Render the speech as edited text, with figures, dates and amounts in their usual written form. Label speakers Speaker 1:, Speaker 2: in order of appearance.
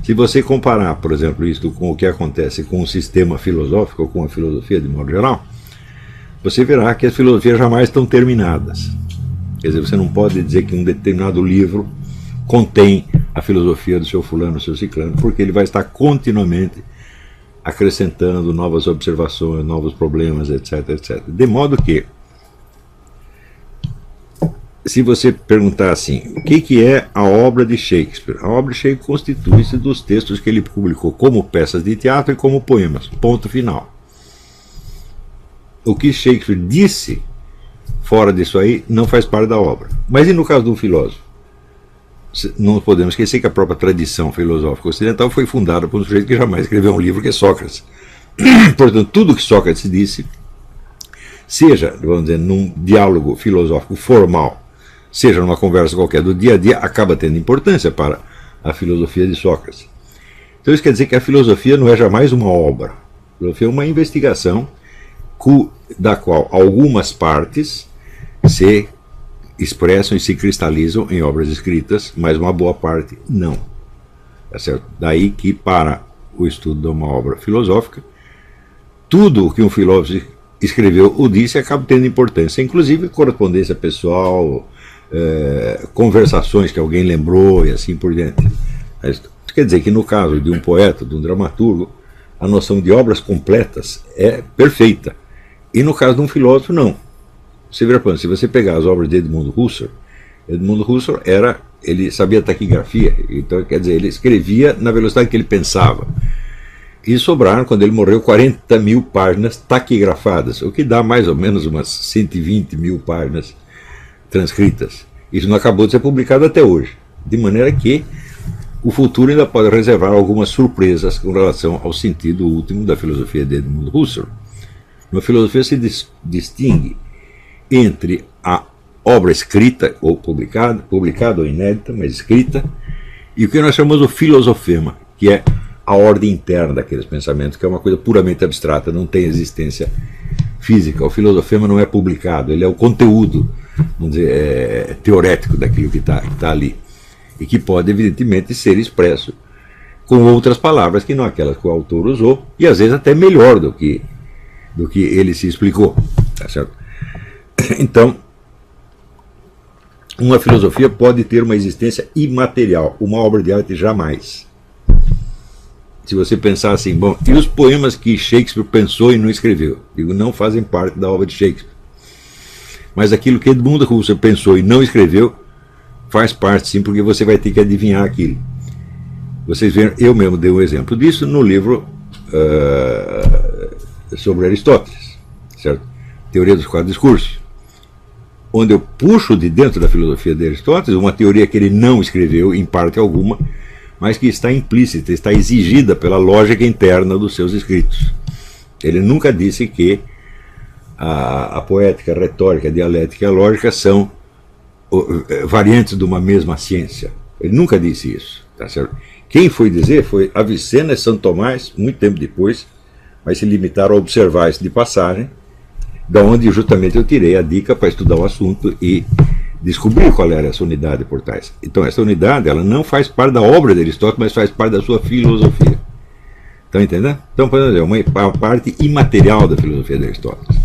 Speaker 1: Se você comparar, por exemplo, isso com o que acontece com o sistema filosófico, ou com a filosofia de modo geral, você verá que as filosofias jamais estão terminadas. Quer dizer, você não pode dizer que um determinado livro contém a filosofia do seu fulano, do seu ciclano, porque ele vai estar continuamente acrescentando novas observações, novos problemas, etc, etc. De modo que, se você perguntar assim, o que é a obra de Shakespeare? A obra de Shakespeare constitui-se dos textos que ele publicou como peças de teatro e como poemas. Ponto final. O que Shakespeare disse fora disso aí não faz parte da obra. Mas e no caso de um filósofo? Não podemos esquecer que a própria tradição filosófica ocidental foi fundada por um sujeito que jamais escreveu um livro, que é Sócrates. Portanto, tudo que Sócrates disse, seja, vamos dizer, num diálogo filosófico formal, seja numa conversa qualquer do dia a dia, acaba tendo importância para a filosofia de Sócrates. Então isso quer dizer que a filosofia não é jamais uma obra. A filosofia é uma investigação da qual algumas partes se expressam e se cristalizam em obras escritas, mas uma boa parte não. Tá certo? Daí que, para o estudo de uma obra filosófica, tudo o que um filósofo escreveu ou disse acaba tendo importância, inclusive correspondência pessoal, conversações que alguém lembrou e assim por diante. Isso quer dizer que no caso de um poeta, de um dramaturgo, a noção de obras completas é perfeita. E no caso de um filósofo, não. Você vê, se você pegar as obras de Edmund Husserl ele sabia taquigrafia, então quer dizer, ele escrevia na velocidade que ele pensava. E sobraram, quando ele morreu, 40 mil páginas taquigrafadas, o que dá mais ou menos umas 120 mil páginas transcritas. Isso não acabou de ser publicado até hoje. De maneira que o futuro ainda pode reservar algumas surpresas com relação ao sentido último da filosofia de Edmund Husserl. Uma filosofia se distingue entre a obra escrita, ou publicada ou inédita, mas escrita, e o que nós chamamos de filosofema, que é a ordem interna daqueles pensamentos, que é uma coisa puramente abstrata, não tem existência física. O filosofema não é publicado, ele é o conteúdo, vamos dizer, teorético daquilo que está ali, e que pode, evidentemente, ser expresso com outras palavras que não aquelas que o autor usou, e às vezes até melhor do que ele se explicou. Tá certo? Então, uma filosofia pode ter uma existência imaterial, uma obra de arte jamais. Se você pensar assim, bom, e os poemas que Shakespeare pensou e não escreveu? Digo, não fazem parte da obra de Shakespeare. Mas aquilo que Edmund Husserl pensou e não escreveu, faz parte sim, porque você vai ter que adivinhar aquilo. Vocês viram, eu mesmo dei um exemplo disso no livro sobre Aristóteles, certo? Teoria dos quatro discursos, onde eu puxo de dentro da filosofia de Aristóteles uma teoria que ele não escreveu em parte alguma, mas que está implícita, está exigida pela lógica interna dos seus escritos. Ele nunca disse que a poética, a retórica, a dialética e a lógica são variantes de uma mesma ciência. Ele nunca disse isso. Tá certo? Quem foi dizer foi Avicena e Santo Tomás, muito tempo depois, mas se limitaram a observar isso de passagem, da onde justamente eu tirei a dica para estudar o assunto e descobrir qual era essa unidade por trás. Então essa unidade, ela não faz parte da obra de Aristóteles, mas faz parte da sua filosofia. Estão entendendo? Então, por exemplo, é uma parte imaterial da filosofia de Aristóteles.